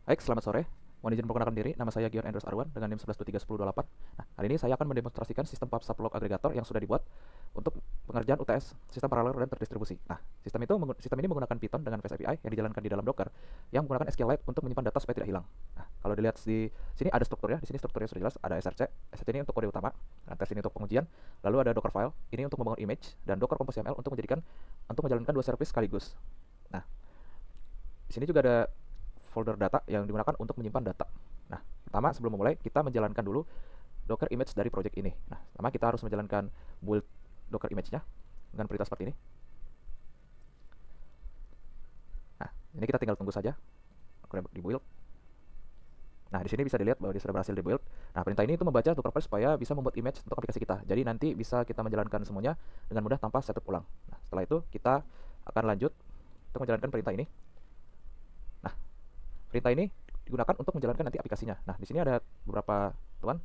Baik, selamat sore. Mohon izin memperkenalkan diri, nama saya Gion Andrews Arwan dengan NIM 11231028. Nah, hari ini saya akan mendemonstrasikan sistem PubSub log aggregator yang sudah dibuat untuk pengerjaan UTS, sistem paralel dan terdistribusi. Nah, sistem ini menggunakan Python dengan Fast API yang dijalankan di dalam Docker yang menggunakan SQLite untuk menyimpan data supaya tidak hilang. Nah, kalau dilihat di sini ada strukturnya, di sini strukturnya sudah jelas, ada SRC ini untuk kode utama, nah, tes ini untuk pengujian, lalu ada Docker file, ini untuk membangun image, dan Docker Compose YAML untuk menjalankan dua service sekaligus. Nah, di sini juga ada folder data yang digunakan untuk menyimpan data. Nah, pertama sebelum memulai kita menjalankan dulu Docker image dari project ini. Nah, pertama kita harus menjalankan build Docker image-nya dengan perintah seperti ini. Nah, ini kita tinggal tunggu saja di build. Nah, di sini bisa dilihat bahwa dia sudah berhasil di build. Nah, perintah ini itu membaca Docker file supaya bisa membuat image untuk aplikasi kita. Jadi nanti bisa kita menjalankan semuanya dengan mudah tanpa setup ulang. Nah, setelah itu kita akan lanjut untuk menjalankan perintah ini. Nah, perintah ini digunakan untuk menjalankan nanti aplikasinya. Nah, di sini ada beberapa teman.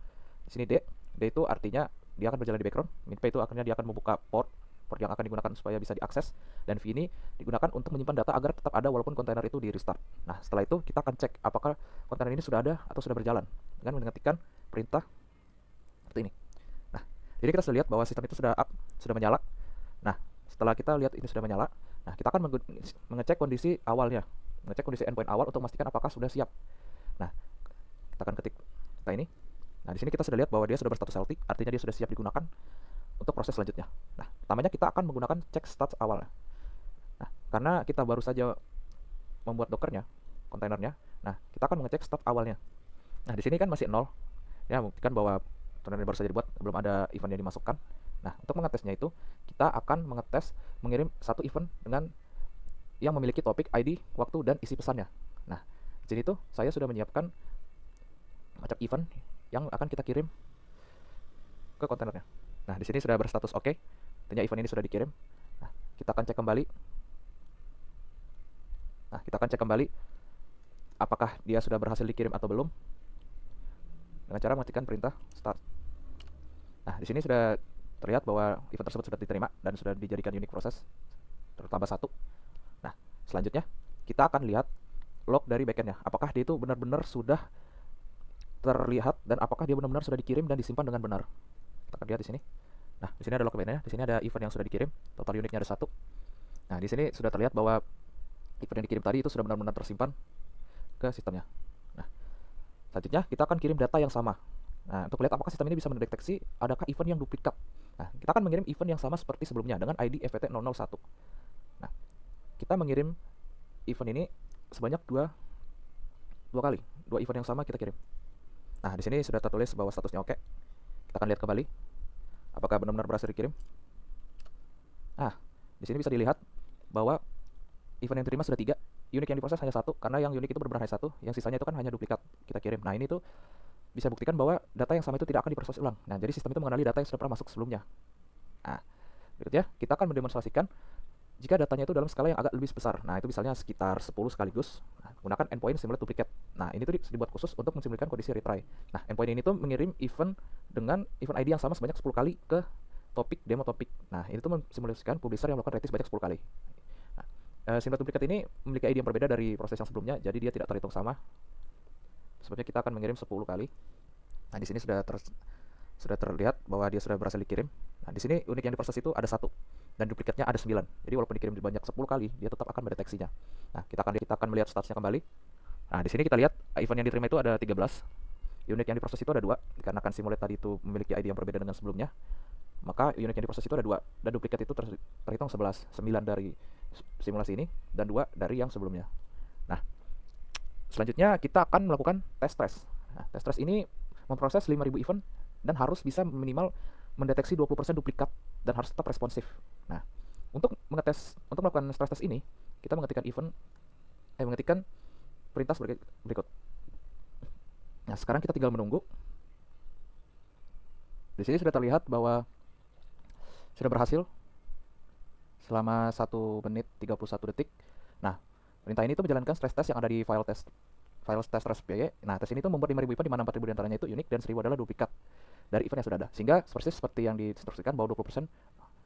Di sini D itu artinya dia akan berjalan di background. Min P itu akhirnya dia akan membuka port yang akan digunakan supaya bisa diakses. Dan V ini digunakan untuk menyimpan data agar tetap ada walaupun kontainer itu di restart. Nah, setelah itu kita akan cek apakah kontainer ini sudah ada atau sudah berjalan dengan mengetikkan perintah seperti ini. Nah, jadi kita sudah lihat bahwa sistem itu sudah menyala. Nah, setelah kita lihat ini sudah menyala, nah kita akan mengecek kondisi awalnya, mengecek kondisi endpoint awal untuk memastikan apakah sudah siap. Nah, kita akan ketik data ini. Nah, di sini kita sudah lihat bahwa dia sudah berstatus healthy, artinya dia sudah siap digunakan untuk proses selanjutnya. Nah, pertamanya kita akan menggunakan cek stats awal. Nah, karena kita baru saja membuat dockernya, kontainernya, nah kita akan mengecek stat awalnya. Nah, di sini kan masih 0, ya buktikan bahwa kontainer baru saja dibuat, belum ada event yang dimasukkan. Nah, untuk mengetesnya itu kita akan mengirim satu event dengan yang memiliki topik, ID, waktu, dan isi pesannya. Nah, di sini tuh saya sudah menyiapkan macam event yang akan kita kirim ke kontainernya. Nah, di sini sudah berstatus oke. Artinya event ini sudah dikirim. Nah, kita akan cek kembali. Nah, kita akan cek kembali apakah dia sudah berhasil dikirim atau belum dengan cara mengetikkan perintah start. Nah, di sini sudah terlihat bahwa event tersebut sudah diterima dan sudah dijadikan unique proses tertambah 1. Nah, selanjutnya kita akan lihat log dari backendnya. Apakah dia itu benar-benar sudah terlihat dan apakah dia benar-benar sudah dikirim dan disimpan dengan benar. Kita akan lihat di sini. Nah, di sini ada log backendnya, di sini ada event yang sudah dikirim, total unitnya ada 1. Nah, di sini sudah terlihat bahwa event yang dikirim tadi itu sudah benar-benar tersimpan ke sistemnya. Nah, selanjutnya kita akan kirim data yang sama. Nah, untuk melihat apakah sistem ini bisa mendeteksi adakah event yang duplikat. Nah, kita akan mengirim event yang sama seperti sebelumnya dengan ID FVT001. Nah, kita mengirim event ini sebanyak dua kali. Dua event yang sama kita kirim. Nah, di sini sudah tertulis bahwa statusnya oke. Kita akan lihat kembali apakah benar-benar berhasil dikirim. Nah, di sini bisa dilihat bahwa event yang diterima sudah 3, unik yang diproses hanya 1, karena yang unik itu benar-benar hanya 1, yang sisanya itu kan hanya duplikat kita kirim. Nah, ini tuh bisa buktikan bahwa data yang sama itu tidak akan diproses ulang. Nah, jadi sistem itu mengenali data yang sudah pernah masuk sebelumnya. Nah, berikutnya kita akan mendemonstrasikan jika datanya itu dalam skala yang agak lebih besar. Nah, itu misalnya sekitar 10 sekaligus. Nah, gunakan endpoint simulate duplicate. Nah, ini tuh dibuat khusus untuk mensimulasikan kondisi retry. Nah, endpoint ini tuh mengirim event dengan event ID yang sama sebanyak 10 kali ke topik demo topik. Nah, ini tuh mensimulasikan publisher yang melakukan retry sebanyak 10 kali. Nah, simulate duplicate ini memiliki ID yang berbeda dari proses yang sebelumnya, jadi dia tidak terhitung sama. Sebabnya kita akan mengirim 10 kali. Nah, di sini sudah terlihat bahwa dia sudah berhasil dikirim. Nah, di sini unik yang diproses itu ada 1 dan duplikatnya ada 9. Jadi walaupun dikirim banyak 10 kali, dia tetap akan mendeteksinya. Nah, kita akan melihat statusnya kembali. Nah, di sini kita lihat event yang diterima itu ada 13. Unit yang diproses itu ada 2, dikarenakan simulate tadi itu memiliki ID yang berbeda dengan sebelumnya. Maka unit yang diproses itu ada 2 dan duplikat itu terhitung 11, 9 dari simulasi ini dan 2 dari yang sebelumnya. Nah, selanjutnya kita akan melakukan tes stress. Nah, tes stress ini memproses 5.000 event dan harus bisa minimal mendeteksi 20% duplikat dan harus tetap responsif. Nah, untuk melakukan stress test ini, kita mengetikkan perintah berikut. Nah, sekarang kita tinggal menunggu. Di sini sudah terlihat bahwa sudah berhasil selama 1 menit 31 detik. Nah, perintah ini tuh menjalankan stress test yang ada di file test stress.py. Nah, tes ini tuh membuat 5.000 event di mana 4.000 diantaranya itu unik dan 1.000 adalah duplikat dari event yang sudah ada. Sehingga persis seperti yang diinstruksikan bahwa 20%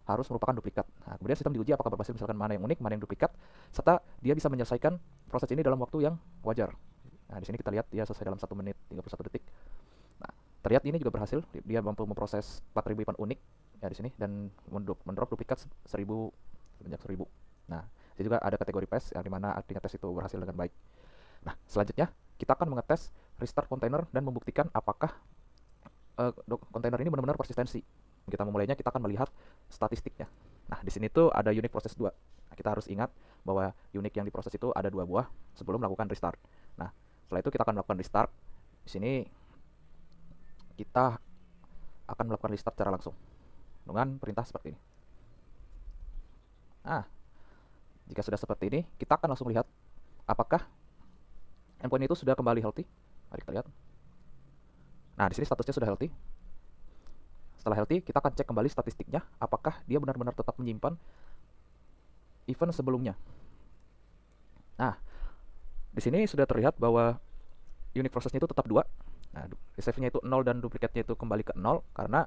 harus merupakan duplikat. Nah, kemudian sistem diuji apakah berhasil misalkan mana yang unik, mana yang duplikat, serta dia bisa menyelesaikan proses ini dalam waktu yang wajar. Nah, di sini kita lihat dia selesai dalam 1 menit 31 detik. Nah, terlihat ini juga berhasil. Dia mampu memproses 4000 event unik ya di sini dan mendrop duplikat 1000 sebanyak 1000. Nah, ini juga ada kategori PES yang dimana artinya tes itu berhasil dengan baik. Nah, selanjutnya kita akan mengetes restart kontainer dan membuktikan apakah kontainer ini benar-benar persistensi. Kita memulainya, kita akan melihat statistiknya. Nah, di sini tuh ada unit proses 2. Nah, kita harus ingat bahwa unit yang diproses itu ada 2 buah sebelum melakukan restart. Nah, setelah itu kita akan melakukan restart. Di sini kita akan melakukan restart secara langsung dengan perintah seperti ini. Nah, jika sudah seperti ini, kita akan langsung lihat apakah endpoint itu sudah kembali healthy. Mari kita lihat. Nah, di sini statusnya sudah healthy. Setelah healthy, kita akan cek kembali statistiknya, apakah dia benar-benar tetap menyimpan event sebelumnya. Nah, di sini sudah terlihat bahwa unit prosesnya itu tetap 2. Nah, reserve-nya itu 0 dan duplikatnya itu kembali ke 0 karena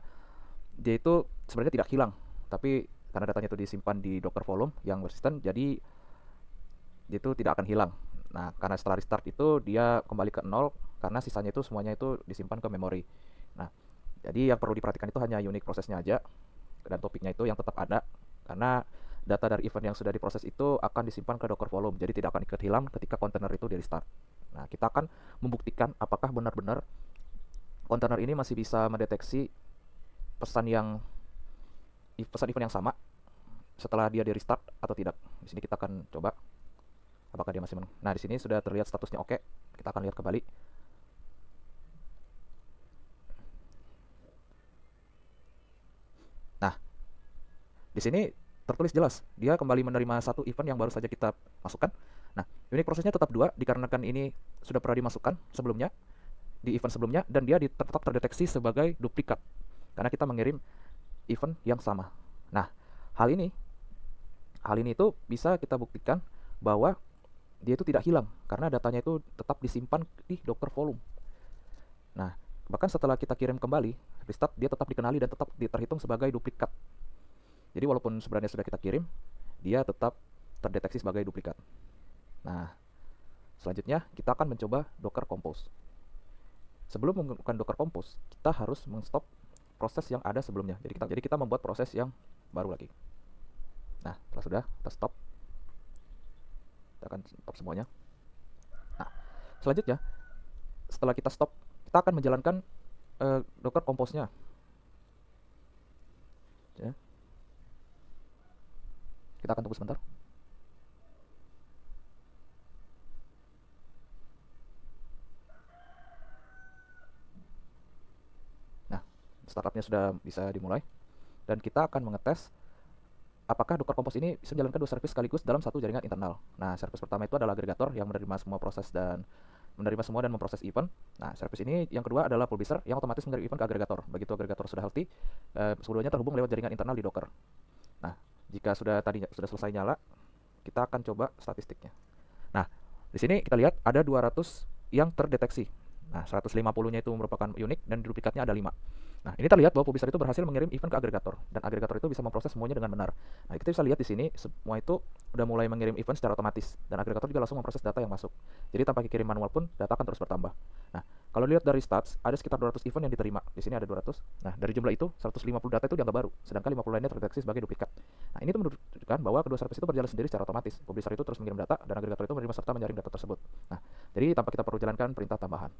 dia itu sebenarnya tidak hilang, tapi karena datanya itu disimpan di Docker volume yang persisten, jadi dia itu tidak akan hilang. Nah, karena setelah restart itu dia kembali ke 0 karena sisanya itu semuanya itu disimpan ke memori. Nah, jadi yang perlu diperhatikan itu hanya unit prosesnya aja dan topiknya itu yang tetap ada karena data dari event yang sudah diproses itu akan disimpan ke Docker volume, jadi tidak akan ikut hilang ketika kontainer itu di restart. Nah, kita akan membuktikan apakah benar-benar kontainer ini masih bisa mendeteksi pesan event yang sama setelah dia di restart atau tidak. Di sini kita akan coba apakah dia masih Nah, di sini sudah terlihat statusnya oke. Kita akan lihat kembali. Nah, di sini tertulis jelas dia kembali menerima satu event yang baru saja kita masukkan. Nah, unit prosesnya tetap 2 dikarenakan ini sudah pernah dimasukkan sebelumnya di event sebelumnya dan dia tetap terdeteksi sebagai duplikat karena kita mengirim event yang sama. Nah, hal ini itu bisa kita buktikan bahwa dia itu tidak hilang karena datanya itu tetap disimpan di Docker volume. Nah, bahkan setelah kita kirim kembali restart, dia tetap dikenali dan tetap terhitung sebagai duplikat. Jadi walaupun sebenarnya sudah kita kirim, dia tetap terdeteksi sebagai duplikat. Nah, selanjutnya kita akan mencoba Docker Compose. Sebelum menggunakan Docker Compose, kita harus men-stop proses yang ada sebelumnya. Jadi kita membuat proses yang baru lagi. Nah, setelah sudah, kita stop. Kita akan stop semuanya. Nah, selanjutnya, setelah kita stop, kita akan menjalankan Docker Compose-nya. Ya. Kita akan tunggu sebentar. Nah, startupnya sudah bisa dimulai. Dan kita akan mengetes apakah Docker Compose ini bisa menjalankan 2 service sekaligus dalam satu jaringan internal. Nah, service pertama itu adalah agregator yang menerima semua proses dan memproses event. Nah, service ini yang kedua adalah publisher yang otomatis mengirim event ke agregator. Begitu agregator sudah healthy, keduanya terhubung lewat jaringan internal di Docker. Nah, jika sudah selesai nyala, kita akan coba statistiknya. Nah, di sini kita lihat ada 200 yang terdeteksi. Nah, 150-nya itu merupakan unik dan duplikatnya ada 5. Nah, ini terlihat bahwa publisher itu berhasil mengirim event ke agregator dan agregator itu bisa memproses semuanya dengan benar. Nah, kita bisa lihat di sini semua itu udah mulai mengirim event secara otomatis dan agregator juga langsung memproses data yang masuk. Jadi tanpa kirim manual pun data akan terus bertambah. Nah, kalau lihat dari stats ada sekitar 200 event yang diterima. Di sini ada 200. Nah, dari jumlah itu 150 data itu dianggap baru, sedangkan 50 lainnya terdeteksi sebagai duplikat. Nah, ini tuh menunjukkan bahwa kedua service itu berjalan sendiri secara otomatis. Publisher itu terus mengirim data dan agregator itu menerima serta menyaring data tersebut. Nah, jadi tanpa kita perlu jalankan perintah tambahan.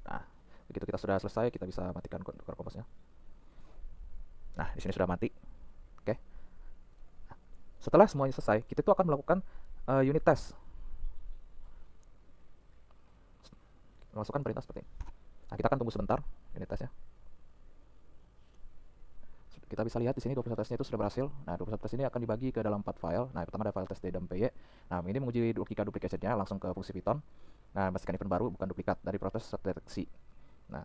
Nah, begitu kita sudah selesai, kita bisa matikan Docker Compose-nya. Nah, di sini sudah mati. Oke. Nah, setelah semuanya selesai, kita itu akan melakukan unit test. Masukkan perintah seperti ini. Nah, kita akan tunggu sebentar unit testnya. Kita bisa lihat di sini 21 testnya itu sudah berhasil. Nah, 21 tes ini akan dibagi ke dalam 4 file. Nah, pertama ada file test dan py. Nah, ini menguji duplication-nya langsung ke fungsi Python. Nah, pastikan event baru bukan duplikat dari proses deteksi. Nah,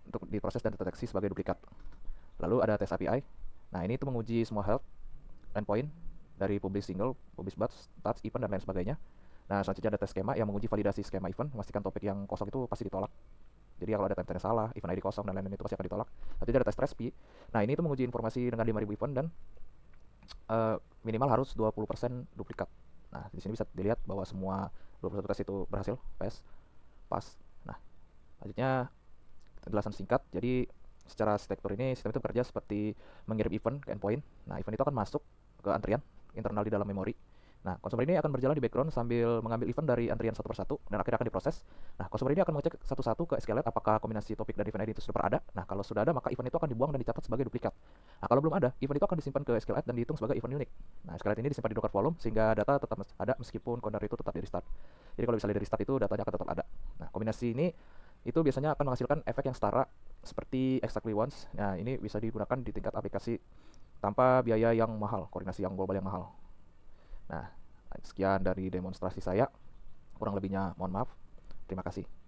untuk diproses dan deteksi sebagai duplikat. Lalu ada tes API. Nah, ini itu menguji semua health endpoint dari publish single, publish batch, stats, event, dan lain sebagainya. Nah, selanjutnya ada tes skema yang menguji validasi skema event, memastikan topik yang kosong itu pasti ditolak. Jadi kalau ada time-time salah, event ID kosong, dan lain-lain itu pasti akan ditolak. Selanjutnya ada tes TRESPI. Nah, ini itu menguji informasi dengan 5000 event dan minimal harus 20% duplikat. Nah, di sini bisa dilihat bahwa semua 21 tes itu berhasil, PES. Pas. Nah, selanjutnya penjelasan singkat. Jadi secara arsitektur ini sistem itu bekerja seperti mengirim event ke endpoint. Nah, event itu akan masuk ke antrian internal di dalam memori. Nah, consumer ini akan berjalan di background sambil mengambil event dari antrian satu persatu dan akhirnya akan diproses. Nah, consumer ini akan mengecek satu-satu ke SQLite apakah kombinasi topik dan event ID itu sudah ada. Nah, kalau sudah ada, maka event itu akan dibuang dan dicatat sebagai duplikat. Nah, kalau belum ada, event itu akan disimpan ke SQLite dan dihitung sebagai event unik. Nah, SQLite ini disimpan di Docker volume sehingga data tetap ada meskipun container itu tetap di restart. Jadi kalau misalnya di restart itu datanya akan tetap ada. Nah, kombinasi ini itu biasanya akan menghasilkan efek yang setara seperti exactly once. Nah, ini bisa digunakan di tingkat aplikasi tanpa biaya yang mahal, koordinasi yang global yang mahal. Nah, sekian dari demonstrasi saya. Kurang lebihnya mohon maaf. Terima kasih.